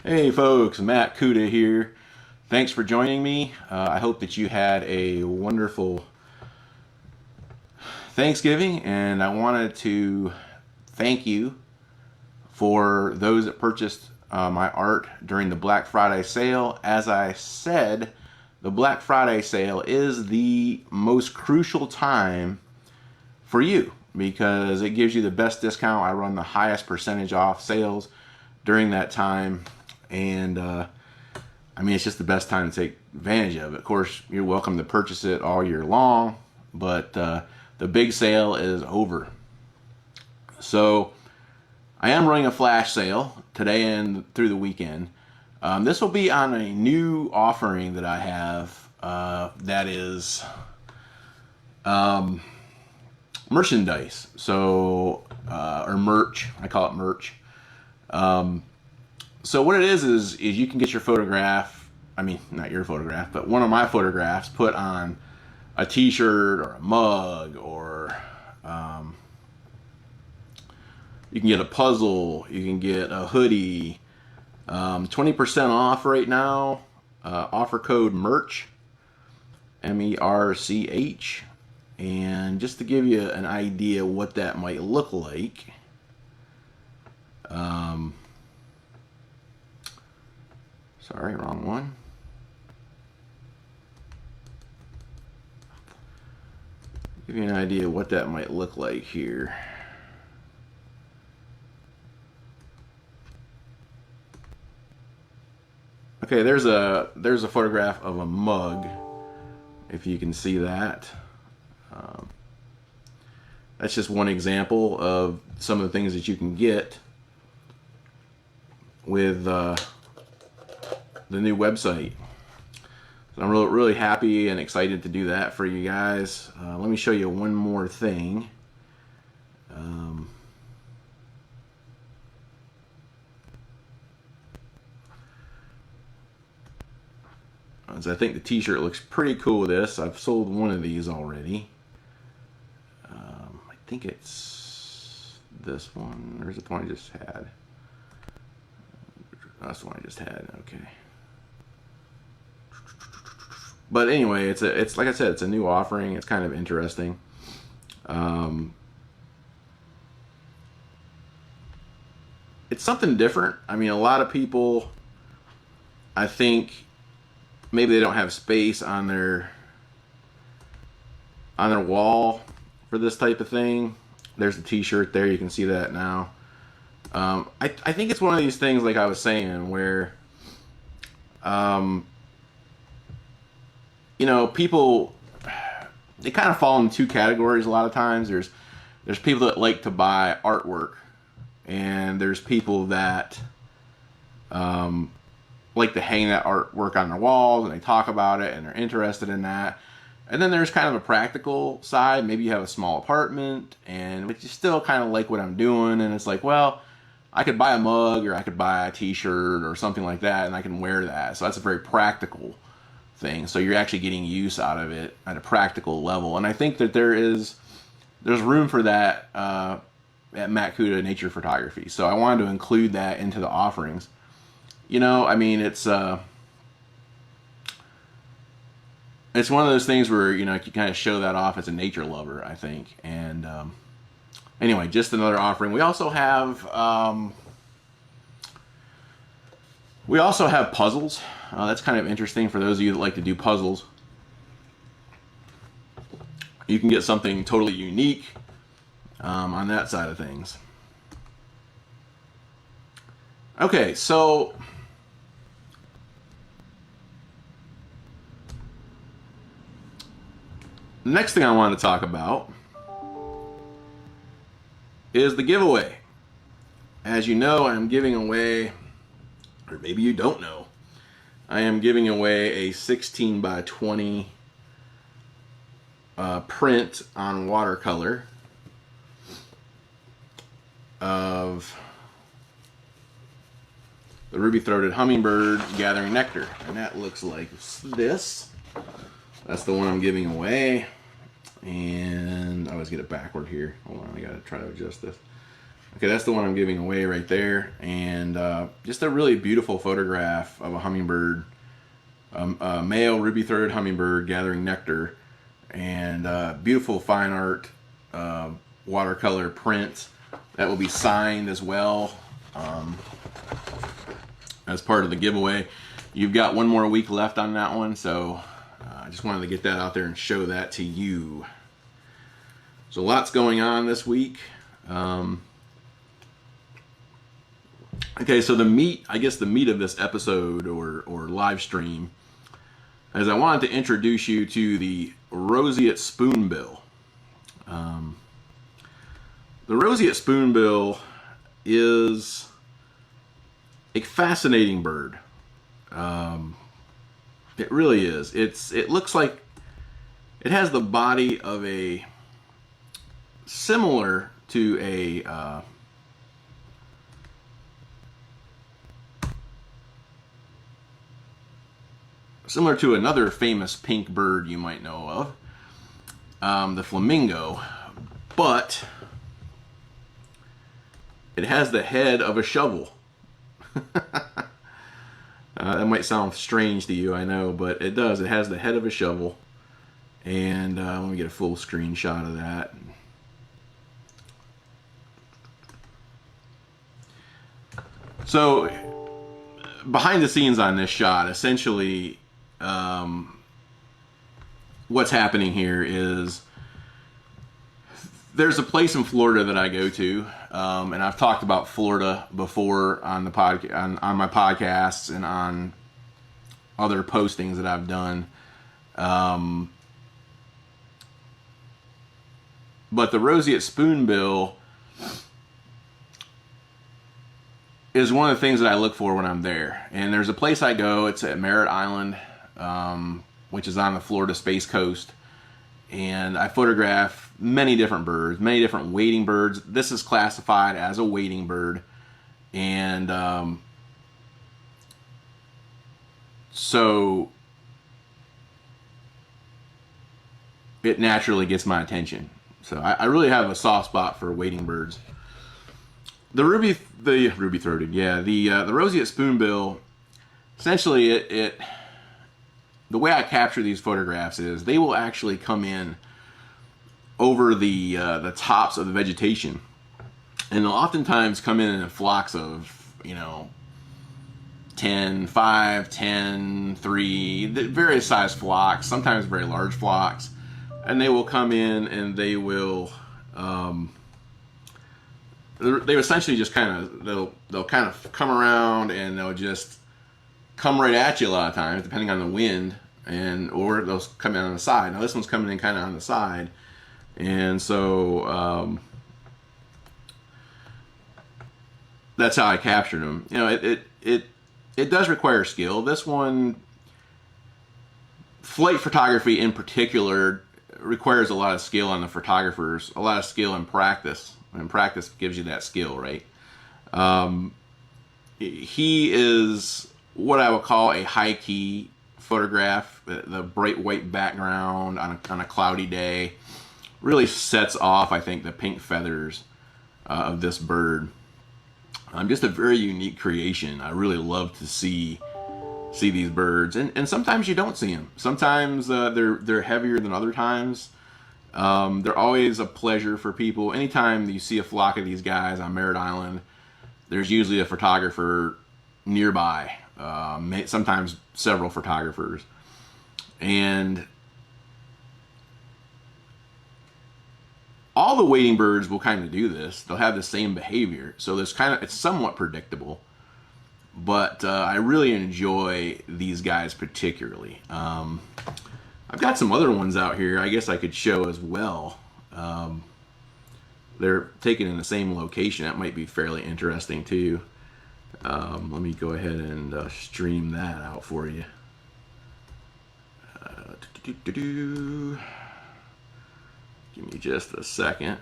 Hey folks, Matt Kuda here. Thanks for joining me. I hope that you had a wonderful Thanksgiving, and I wanted to thank you for those that purchased my art during the Black Friday sale. As I said, the Black Friday sale is the most crucial time for you because it gives you the best discount. I run the highest percentage off sales during that time, and I mean, it's just the best time to take advantage of it. Of course, you're welcome to purchase it all year long, but the big sale is over. So I am running a flash sale today and through the weekend. This will be on a new offering that I have that is merchandise. So, or merch. I call it merch. So what it is you can get your photograph, I mean, not your photograph, but one of my photographs put on a t-shirt or a mug, or you can get a puzzle, you can get a hoodie, 20% off right now, offer code MERCH, MERCH, and just to give you an idea what that might look like, sorry, wrong one. Give you an idea what that might look like here. Okay, there's a photograph of a mug, if you can see that. That's just one example of some of the things that you can get with the new website. So I'm really happy and excited to do that for you guys. Let me show you one more thing. As I think the t-shirt looks pretty cool with this. I've sold one of these already. I think it's this one. There's the one I just had. That's the one I just had. Okay. But anyway, it's like I said, it's a new offering. It's kind of interesting. It's something different. I mean, a lot of people, I think, maybe they don't have space on their wall for this type of thing. There's the t-shirt there. You can see that now. I think it's one of these things, like I was saying, where you know, people, they kind of fall in two categories a lot of times. There's people that like to buy artwork, and there's people that like to hang that artwork on their walls, and they talk about it and they're interested in that. And then there's kind of a practical side. Maybe you have a small apartment, but you still kind of like what I'm doing, and it's like, well, I could buy a mug, or I could buy a t-shirt or something like that, and I can wear that. So that's a very practical thing. So you're actually getting use out of it at a practical level. And I think that there's room for that at Matt Kuda Nature Photography. So I wanted to include that into the offerings. You know, I mean, it's one of those things where, you know, you kind of show that off as a nature lover, I think. And anyway, just another offering. We also have puzzles. That's kind of interesting for those of you that like to do puzzles. You can get something totally unique on that side of things. Okay, so the next thing I want to talk about is the giveaway. As you know, I'm giving away, or maybe you don't know, I am giving away a 16 by 20 print on watercolor of the ruby-throated hummingbird gathering nectar. And that looks like this. That's the one I'm giving away. And I always get it backward here. Hold on, I gotta try to adjust this. Okay, that's the one I'm giving away right there. And just a really beautiful photograph of a hummingbird, a male ruby-throated hummingbird gathering nectar, and beautiful fine art watercolor print that will be signed as well as part of the giveaway. You've got one more week left on that one, so I just wanted to get that out there and show that to you. So lots going on this week. Okay, so the meat of this episode or live stream is I wanted to introduce you to the Roseate Spoonbill. The Roseate Spoonbill is a fascinating bird. It really is. It looks like it has the body of a similar to a similar to another famous pink bird you might know of, the flamingo, but it has the head of a shovel. That might sound strange to you, I know, but it does. It has the head of a shovel. And let me get a full screenshot of that. So, behind the scenes on this shot, essentially, what's happening here is there's a place in Florida that I go to, and I've talked about Florida before on the on my podcasts and on other postings that I've done. But the Roseate Spoonbill is one of the things that I look for when I'm there. And there's a place I go. It's at Merritt Island, which is on the Florida Space Coast. And I photograph many different birds, many different wading birds. This is classified as a wading bird. And so it naturally gets my attention. So I really have a soft spot for wading birds. The ruby-throated, yeah, the Roseate Spoonbill. Essentially, the way I capture these photographs is they will actually come in over the tops of the vegetation, and they'll oftentimes come in flocks of 10, 5, 10, 3, various size flocks, sometimes very large flocks, and they will come in and they will they essentially just they'll kind of come around and they'll just come right at you a lot of times, depending on the wind, or they'll come in on the side. Now this one's coming in kind of on the side, and so that's how I captured them. It does require skill. This one, flight photography in particular, requires a lot of skill on the photographers, a lot of skill and practice. And practice gives you that skill, right? He is what I would call a high-key photograph. The bright white background on a cloudy day really sets off, I think, the pink feathers of this bird. Just a very unique creation. I really love to see these birds, and sometimes you don't see them. Sometimes they're heavier than other times. They're always a pleasure for people. Anytime you see a flock of these guys on Merritt Island, there's usually a photographer nearby, sometimes several photographers. And all the wading birds will kind of do this. They'll have the same behavior. So it's somewhat predictable. But I really enjoy these guys particularly. I've got some other ones out here I guess I could show as well. They're taken in the same location. That might be fairly interesting too. Let me go ahead and stream that out for you. Give me just a second.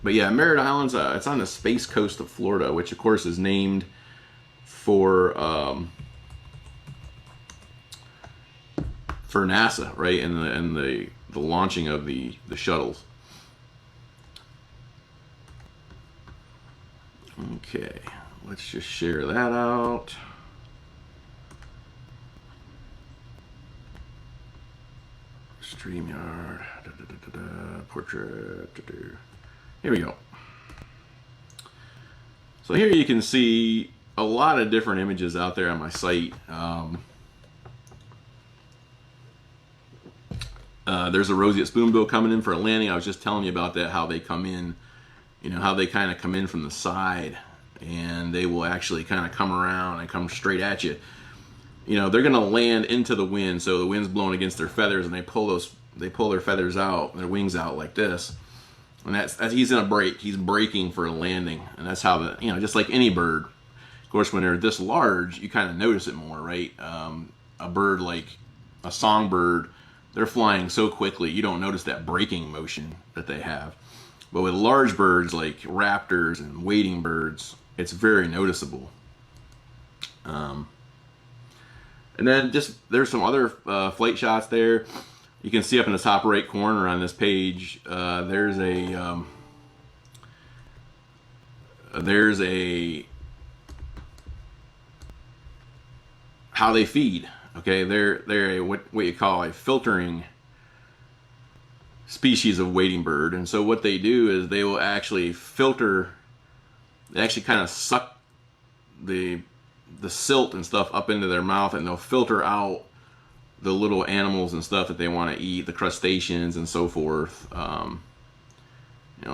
But yeah, Merritt Island's it's on the Space Coast of Florida, which of course is named for NASA, right? And the launching of the shuttles. Okay, let's just share that out. StreamYard, portrait. Here we go. So here you can see a lot of different images out there on my site. There's a roseate spoonbill coming in for a landing. I was just telling you about that, how they come in, how they kind of come in from the side, and they will actually kind of come around and come straight at you. They're going to land into the wind, so the wind's blowing against their feathers, and they pull their feathers out, their wings out like this. And that's he's in a break. He's breaking for a landing, and that's how just like any bird. Of course, when they're this large, you kind of notice it more, right? A bird like a songbird, they're flying so quickly, you don't notice that braking motion that they have. But with large birds like raptors and wading birds, it's very noticeable. And then there's some other flight shots there. You can see up in the top right corner on this page, there's a how they feed. Okay, they're a, what you call a filtering species of wading bird, and so what they do is they will actually filter. They actually kind of suck the silt and stuff up into their mouth, and they'll filter out the little animals and stuff that they want to eat, the crustaceans and so forth. So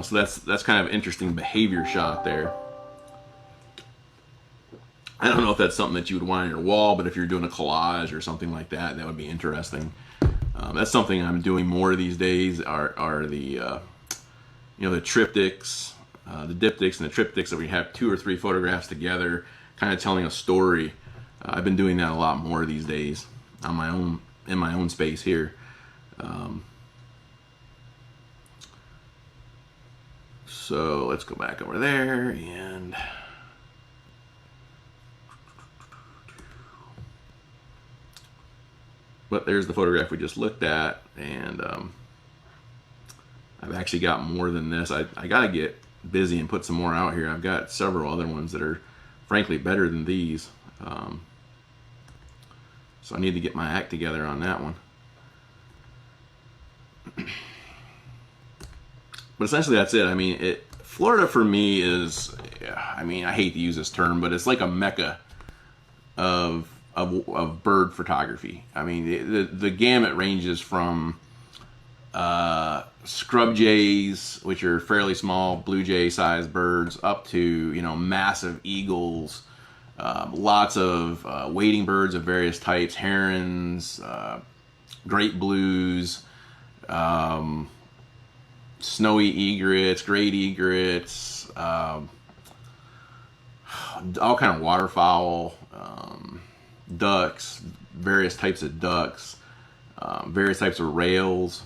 that's kind of interesting behavior shot there. I don't know if that's something that you would want on your wall, but if you're doing a collage or something like that, that would be interesting. That's something I'm doing more these days. Are the the triptychs, the diptychs and the triptychs, that we have 2 or 3 photographs together, kind of telling a story. I've been doing that a lot more these days on my own, in my own space here. So let's go back over there, and but there's the photograph we just looked at, and I've actually got more than this. I got to get busy and put some more out here. I've got several other ones that are frankly better than these. So I need to get my act together on that one. But essentially that's it. I mean, Florida for me is, I hate to use this term, but it's like a mecca of bird photography. I mean, the gamut ranges from scrub jays, which are fairly small, blue jay sized birds, up to massive eagles, lots of wading birds of various types, herons, great blues, snowy egrets, great egrets, all kind of waterfowl, ducks, various types of ducks, various types of rails.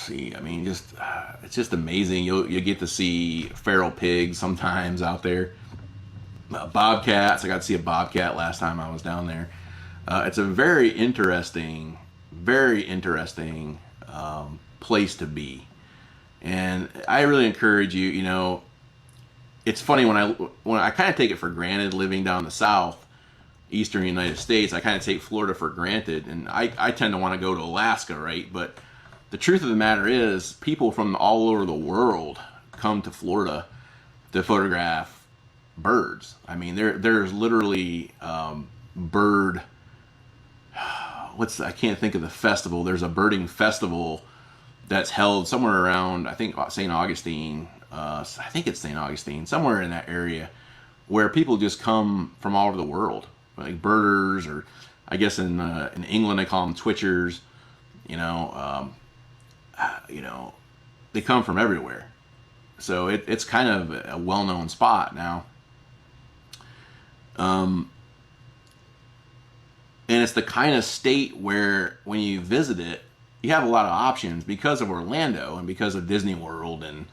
It's just amazing. You get to see feral pigs sometimes out there. Bobcats. I got to see a bobcat last time I was down there. It's a very interesting place to be, and I really encourage you. It's funny when I kind of take it for granted living down the south, eastern United States. I kind of take Florida for granted, and I tend to want to go to Alaska, right? But the truth of the matter is, people from all over the world come to Florida to photograph birds. I mean, there's literally bird. I can't think of the festival. There's a birding festival that's held somewhere around, I think, St. Augustine. I think it's St. Augustine, somewhere in that area, where people just come from all over the world, like birders, or I guess in England they call them twitchers. They come from everywhere. So it's kind of a well-known spot now. And it's the kind of state where when you visit it, you have a lot of options because of Orlando and because of Disney World and,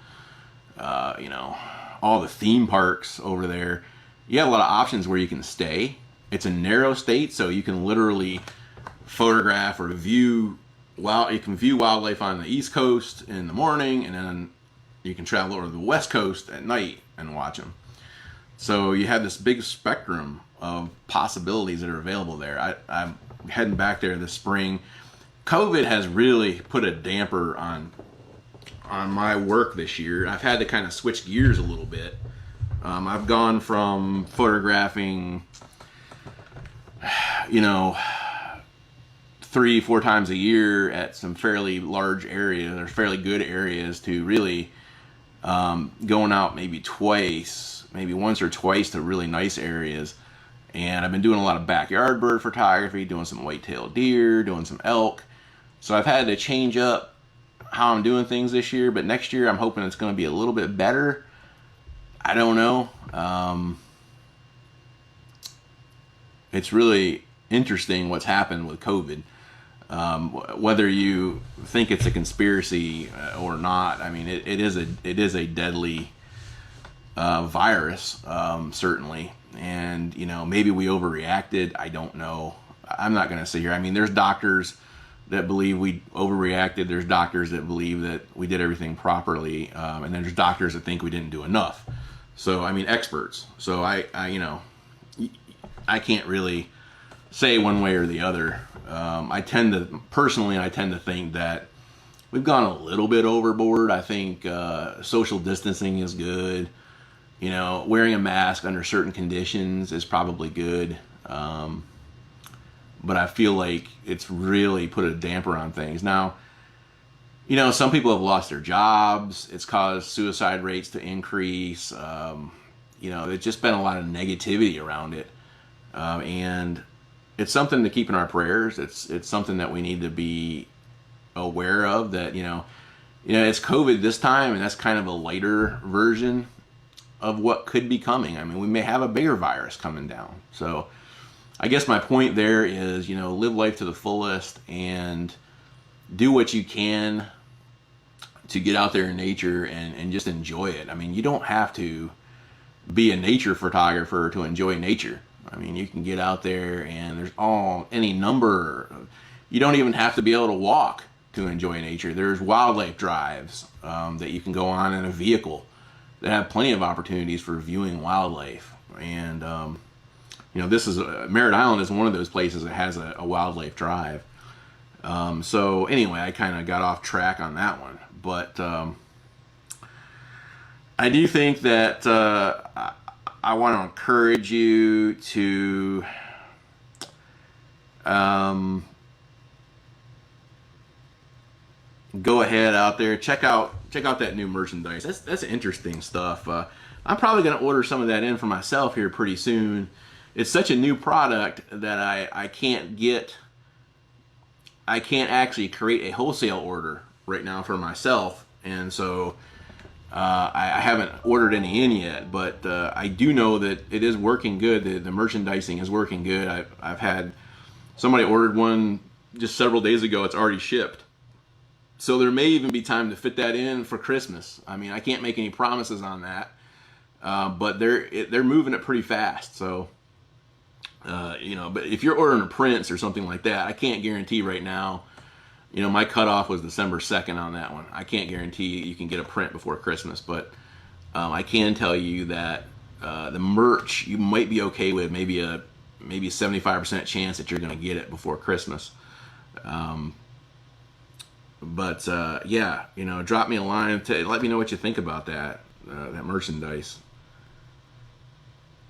all the theme parks over there. You have a lot of options where you can stay. It's a narrow state, so you can literally photograph or to view you can view wildlife on the East Coast in the morning, and then you can travel over to the West Coast at night and watch them. So you have this big spectrum of possibilities that are available there. I'm heading back there this spring. COVID has really put a damper on my work this year. I've had to kind of switch gears a little bit. I've gone from photographing, 3-4 times a year at some fairly large areas or fairly good areas to really going out maybe once or twice to really nice areas. And I've been doing a lot of backyard bird photography, doing some white-tailed deer, doing some elk. So I've had to change up how I'm doing things this year, but next year I'm hoping it's going to be a little bit better. I don't know. It's really interesting what's happened with COVID. Whether you think it's a conspiracy or not, I mean, it is a deadly virus, certainly. And, maybe we overreacted. I don't know. I'm not going to sit here. I mean, there's doctors that believe we overreacted. There's doctors that believe that we did everything properly. And then there's doctors that think we didn't do enough. So, I mean, experts. So I can't really say one way or the other. I tend to think that we've gone a little bit overboard. I think social distancing is good. Wearing a mask under certain conditions is probably good. But I feel like it's really put a damper on things. Now, some people have lost their jobs. It's caused suicide rates to increase. There's just been a lot of negativity around it. And it's something to keep in our prayers. It's something that we need to be aware of, that, it's COVID this time, and that's kind of a lighter version of what could be coming. I mean, we may have a bigger virus coming down. So I guess my point there is, live life to the fullest and do what you can to get out there in nature and just enjoy it. I mean, you don't have to be a nature photographer to enjoy nature. I mean, you can get out there and there's any number. You don't even have to be able to walk to enjoy nature. There's wildlife drives that you can go on in a vehicle that have plenty of opportunities for viewing wildlife. And Merritt Island is one of those places that has a wildlife drive. So anyway, I kind of got off track on that one, but I do think that I want to encourage you to go ahead out there, check out that new merchandise. That's interesting stuff. I'm probably going to order some of that in for myself here pretty soon. It's such a new product that I can't actually create a wholesale order right now for myself, and so I haven't ordered any in yet. But I do know that it is working good. The merchandising is working good. I've had somebody ordered one just several days ago. It's already shipped. So there may even be time to fit that in for Christmas. I mean, I can't make any promises on that, but they're moving it pretty fast. So, but if you're ordering a prints or something like that, I can't guarantee right now. My cutoff was December 2nd on that one. I can't guarantee you can get a print before Christmas, but I can tell you that the merch you might be okay with, maybe 75% chance that you're going to get it before Christmas. But drop me a line to let me know what you think about that merchandise.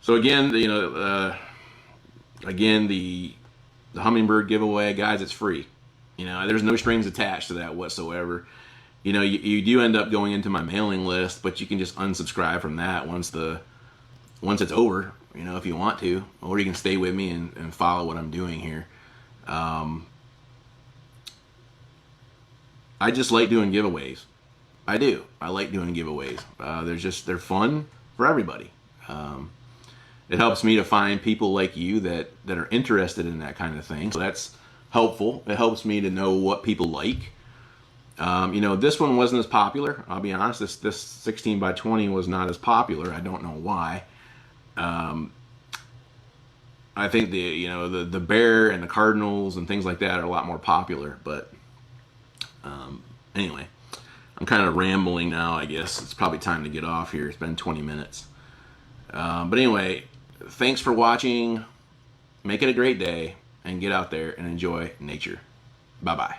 So again, the hummingbird giveaway, guys, it's free. There's no strings attached to that whatsoever. You do end up going into my mailing list, but you can just unsubscribe from that once it's over, if you want to, or you can stay with me and follow what I'm doing here. I just like doing giveaways. I do. I like doing giveaways. They're fun for everybody. It helps me to find people like you that are interested in that kind of thing. So that's helpful. It helps me to know what people like. This one wasn't as popular. I'll be honest. This 16 by 20 was not as popular. I don't know why. I think the bear and the cardinals and things like that are a lot more popular. But anyway, I'm kind of rambling now. I guess it's probably time to get off here. It's been 20 minutes. But anyway, thanks for watching. Make it a great day and get out there and enjoy nature. Bye bye.